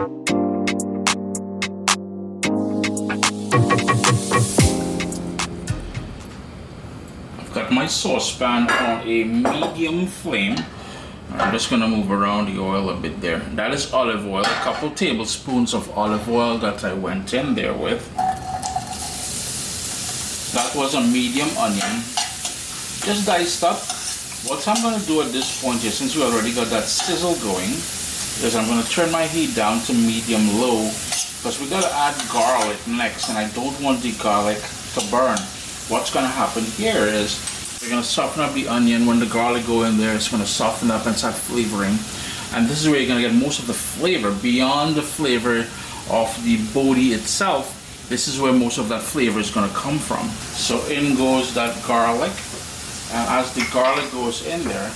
Got my saucepan on a medium flame. I'm just gonna move around the oil a bit there. That is olive oil, a couple tablespoons of olive oil that I went in there with. That was a medium onion, just diced up. What I'm gonna do at this point here, since we already got that sizzle going, is I'm gonna turn my heat down to medium low, because we gotta add garlic next, and I don't want the garlic to burn. What's gonna happen here is we're gonna soften up the onion. When the garlic go in there, it's gonna soften up and start flavoring. And this is where you're gonna get most of the flavor, beyond the flavor of the Bodi itself. This is where most of that flavor is gonna come from. So in goes that garlic. And as the garlic goes in there,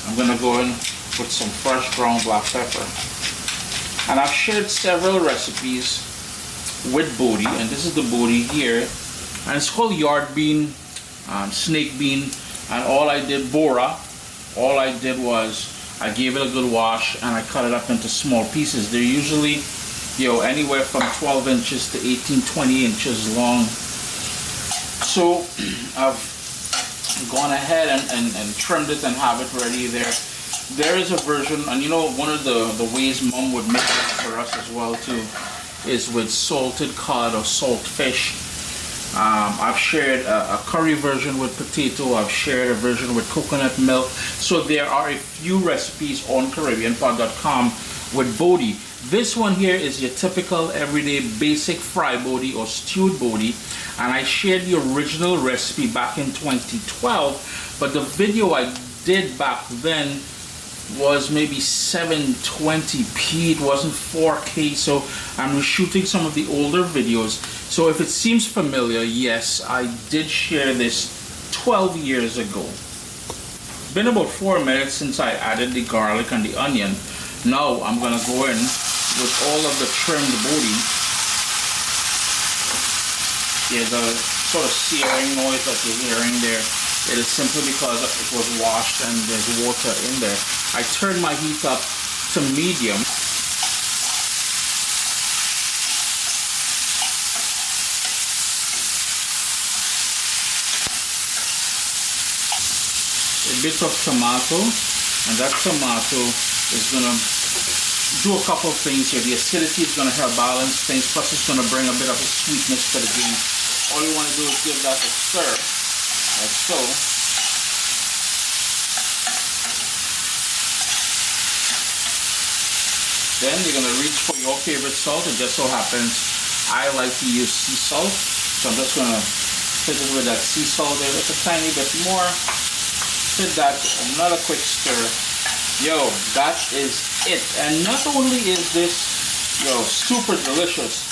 I'm gonna go in with some fresh ground black pepper. And I've shared several recipes with Bodi, and this is the Bodi here. And it's called yard bean, snake bean, and all I did was I gave it a good wash and I cut it up into small pieces. They're usually, anywhere from 12 inches to 18, 20 inches long. So I've gone ahead and trimmed it and have it ready there. There is a version, and one of the ways Mom would make it for us as well too is with salted cod or salt fish. I've shared a curry version with potato. I've shared a version with coconut milk. So there are a few recipes on CaribbeanPot.com with Bodi. This one here is your typical everyday basic fry Bodi or stewed Bodi. And I shared the original recipe back in 2012. But the video I did back then was maybe 720p. It wasn't 4K. So I'm reshooting some of the older videos. So if it seems familiar, yes, I did share this 12 years ago. It's been about 4 minutes since I added the garlic and the onion. Now I'm gonna go in with all of the trimmed Bodi. Yeah, the sort of searing noise that you're hearing there, it is simply because it was washed and there's water in there. I turned my heat up to medium. A bit of tomato, and that tomato is gonna do a couple of things here. The acidity is gonna help balance things, plus it's gonna bring a bit of a sweetness to the game. All you wanna do is give that a stir, like so. Then you're gonna reach for your favorite salt. It just so happens I like to use sea salt, so I'm just gonna hit it with that sea salt there, just a tiny bit more. Hit that, another quick stir. Yo, that is it. And not only is this, super delicious,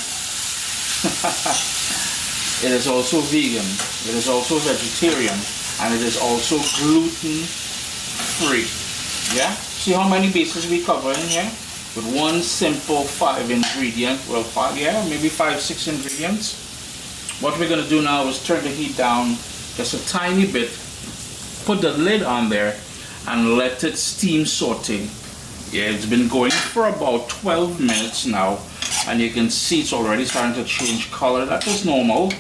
it is also vegan, it is also vegetarian, and it is also gluten free. Yeah? See how many bases we cover in here? With one simple 5 ingredient, well, maybe 5, 6 ingredients. What we're gonna do now is turn the heat down just a tiny bit, put the lid on there, and let it steam saute. Yeah, it's been going for about 12 minutes now, and you can see it's already starting to change color. That is normal.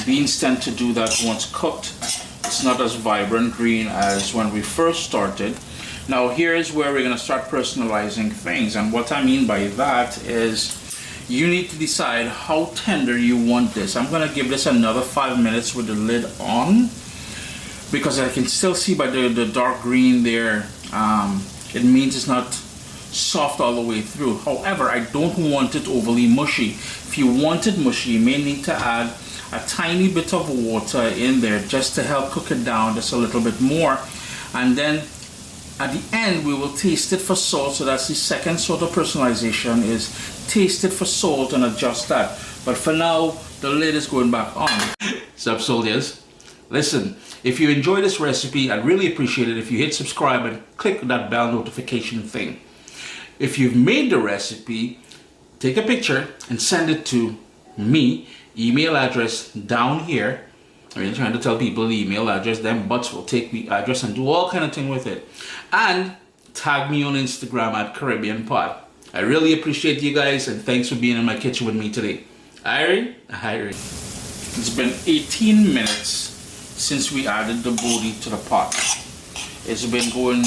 Beans tend to do that once cooked. It's not as vibrant green as when we first started. Now here's where we're gonna start personalizing things, and what I mean by that is you need to decide how tender you want this. I'm gonna give this another 5 minutes with the lid on, because I can still see by the dark green there, it means it's not soft all the way through. However, I don't want it overly mushy. If you want it mushy, you may need to add a tiny bit of water in there just to help cook it down just a little bit more. And then at the end, we will taste it for salt. So that's the second sort of personalization, is taste it for salt and adjust that. But for now, the lid is going back on. Sup, soldiers? Listen, if you enjoy this recipe, I'd really appreciate it if you hit subscribe and click that bell notification thing. If you've made the recipe, take a picture and send it to me. Email address down here. I mean, trying to tell people the email address, them butts will take the address and do all kind of thing with it. And tag me on Instagram at Caribbean Pot. I really appreciate you guys, and thanks for being in my kitchen with me today. Irie? It's been 18 minutes since we added the bodi to the pot. It's been going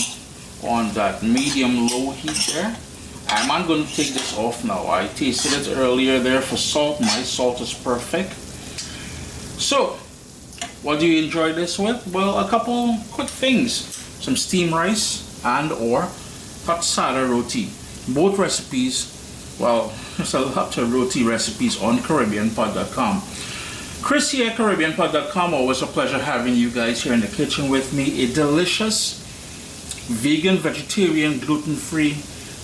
on that medium-low heat there. I'm not going to take this off now. I tasted it earlier there for salt. My salt is perfect. So, what do you enjoy this with? Well, a couple quick things. Some steamed rice and or hot sada roti. Both recipes, well, there's a lot of roti recipes on CaribbeanPod.com. Chris here at CaribbeanPod.com. Always a pleasure having you guys here in the kitchen with me. A delicious, vegan, vegetarian, gluten-free,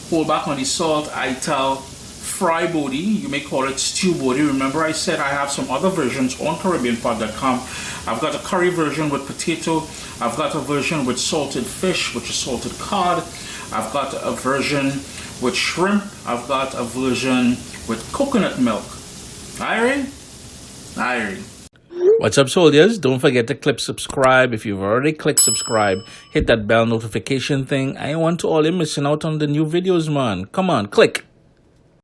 hold back on the salt, ital, fry bodi. You may call it stew bodi. Remember I said I have some other versions on CaribbeanPod.com. I've got a curry version with potato. I've got a version with salted fish, which is salted cod. I've got a version with shrimp. I've got a version with coconut milk. Irie? What's up, soldiers? Don't forget to click subscribe. If you've already clicked subscribe, hit that bell notification thing. I want to all you missing out on the new videos, man. Come on, click.